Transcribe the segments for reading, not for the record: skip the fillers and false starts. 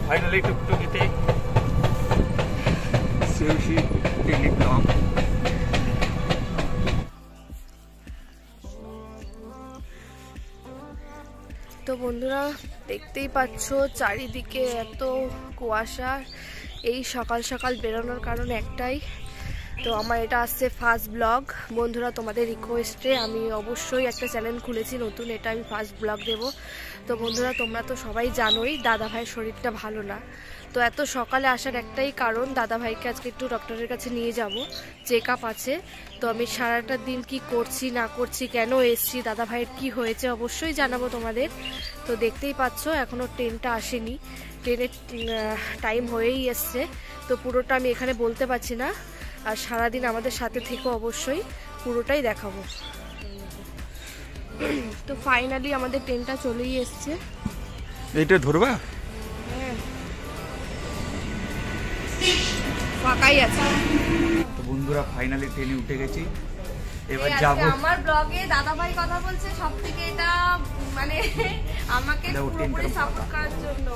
Finally টুকটুকিতে selfie daily blog. তো বন্ধুরা দেখতেই পাচ্ছ চারিদিকে এত কুয়াশা। এই সকাল সকাল বেরোনোর কারণ একটাই, তো আমার এটা আসছে ফার্স্ট ব্লগ। বন্ধুরা তোমাদের রিকোয়েস্টে আমি অবশ্যই একটা চ্যানেল খুলেছি নতুন, এটা আমি ফার্স্ট ব্লগ দেব। তো বন্ধুরা তোমরা তো সবাই জানোই দাদা ভাইয়ের শরীরটা ভালো না, তো এত সকালে আসার একটাই কারণ দাদা ভাইকে আজকে একটু ডক্টরের কাছে নিয়ে যাব, চেক আপ আছে। তো আমি সারাটা দিন কি করছি না করছি, কেন এসছি, দাদা ভাইয়ের কী হয়েছে অবশ্যই জানাবো তোমাদের। তো দেখতেই পাচ্ছ এখনও ট্রেনটা আসেনি, ট্রেনের টাইম হয়েই এসছে, তো পুরোটা আমি এখানে বলতে পারছি না। আর সারাদিন আমাদের সাথে থেকে অবশ্যই পুরোটাই দেখাবো। তো ফাইনালি আমাদের ট্রেনটা চলেই এসছে। এইটা ধরবা? হ্যাঁ, ফাঁকাই আছে। তো বন্ধুরা ফাইনালি ট্রেনে উঠে গেছি, এবার এই যাব। আমার ব্লগে দাদা ভাই কথা বলছে, সবথেকে এটা মানে আমাকে পুরোপুরি সাপোর্ট করার জন্য।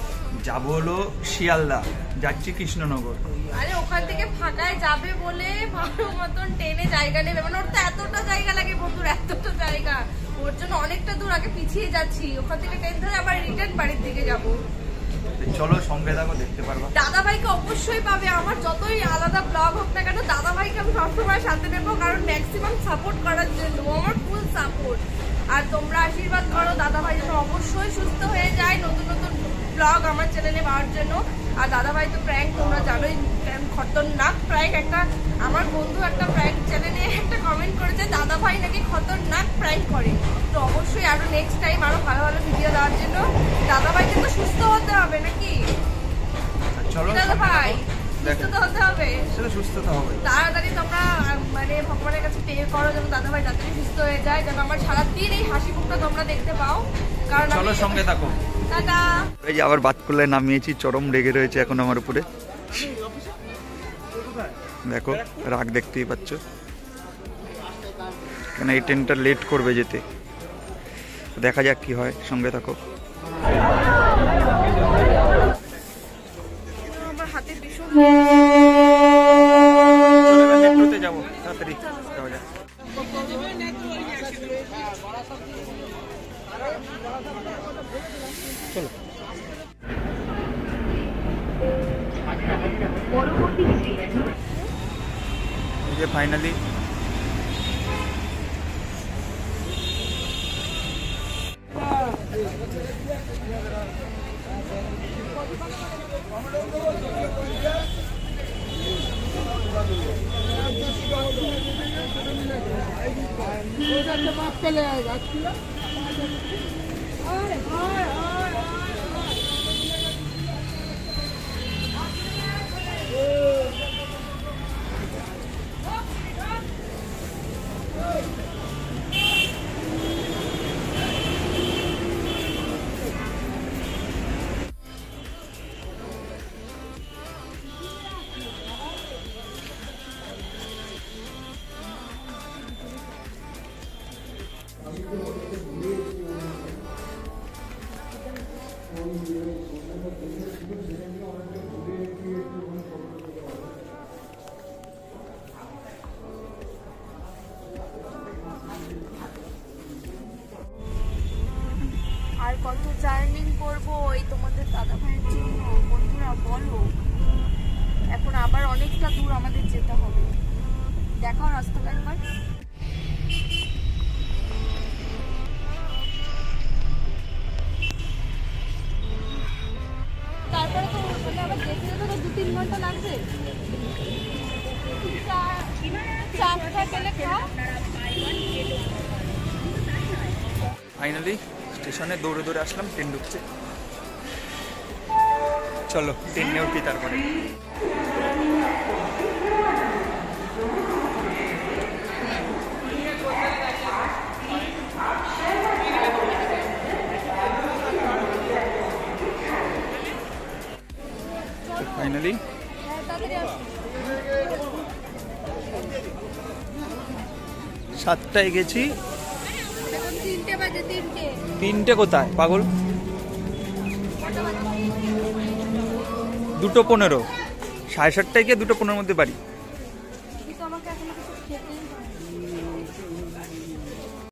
যাব হলো শিয়ালদা, যাচ্ছি কৃষ্ণনগর। আরে ওখান থেকে ফাঁকায় যাবে বলে ভালো মতন ট্রেনে জায়গা নেবে, মানে ওর তো এতটা জায়গা লাগে বন্ধুর, এতটা জায়গা, ওর জন্য অনেকটা দূর আগে পিছিয়ে যাচ্ছি। ওখান থেকে ট্রেন ধরে আবার রিটার্ন বাড়ির দিকে যাবো। চলো সঙ্গে থাকো, দেখতে পারবা। দাদা ভাইকে অবশ্যই পাবে, আমার যতই আলাদা ব্লগ হোক না কেন দাদা ভাইকে আমি সবসময় সাথে নেবো, কারণ ম্যাক্সিমাম সাপোর্ট করার জন্য আমার ফুল সাপোর্ট। আর তোমরা আশীর্বাদ করো দাদা ভাই যেন অবশ্যই সুস্থ হয়ে যায়, নতুন নতুন ব্লগ আমার চ্যানেলে পাওয়ার জন্য। আর দাদা ভাই তো প্র্যাঙ্ক তোমরা জানোই, খতরনাক প্র্যাঙ্ক। একটা আমার বন্ধু একটা প্র্যাঙ্ক চ্যানেলে একটা কমেন্ট করেছে দাদা ভাই নাকি খতরনাক প্র্যাঙ্ক করে। তো অবশ্যই আরো নেক্সট টাইম আরো ভালো ভালো ভিডিও দেওয়ার জন্য দাদা ভাইকে তো সুস্থ হতে হবে নাকি? চলো দাদা ভাই সুস্থ তো হতে হবে, সেটা সুস্থ তো হবে। তাড়াতাড়ি তোমরা মানে ভগবানের কাছে প্রে করো যেন দাদা ভাই তাড়াতাড়ি সুস্থ হয়ে যায়, যেন আমার সারাদিন এই হাসি মুখটা তোমরা দেখতে পাও। কারণ চলো সঙ্গে থাকো। টাটা। এই যে আবার বাতকুল্লায় নামিয়েছি, চরম রেগে রয়েছে এখন আমার উপরে। দেখো রাগ দেখতেই পাচ্ছ, কেন এই ট্রেনটা লেট করবে যেতে। দেখা যাক কি হয়, সঙ্গে থাকো। আমার হাতে ভীষণ মেট্রোতে যাবো, তাড়াতাড়ি যাওয়া যাক। চলো এই যে ফাইনালি আর কত জার্নিং করবো এই তোমাদের দাদা ভাইয়ের জন্য। বন্ধুরা বলো, এখন আবার অনেকটা দূর আমাদের যেতে হবে। দেখাও রাস্তাটা একবার। তারপরে তো ওখানে আবার যেতে তো 2-3 ঘন্টা লাগবে। চারটা গেলে ফাইনালি স্টেশনে দৌড়ে দৌড়ে আসলাম, ট্রেন ঢুকছে। চলো ট্রেনে উঠি তারপরে। ফাইনালি 7টায় গেছি, এখন 3টে বাজে, 3টে। 3টে কোথায় পাগল? 2:15, 7:30টায় গিয়ে 2:15 মধ্যে বাড়ি।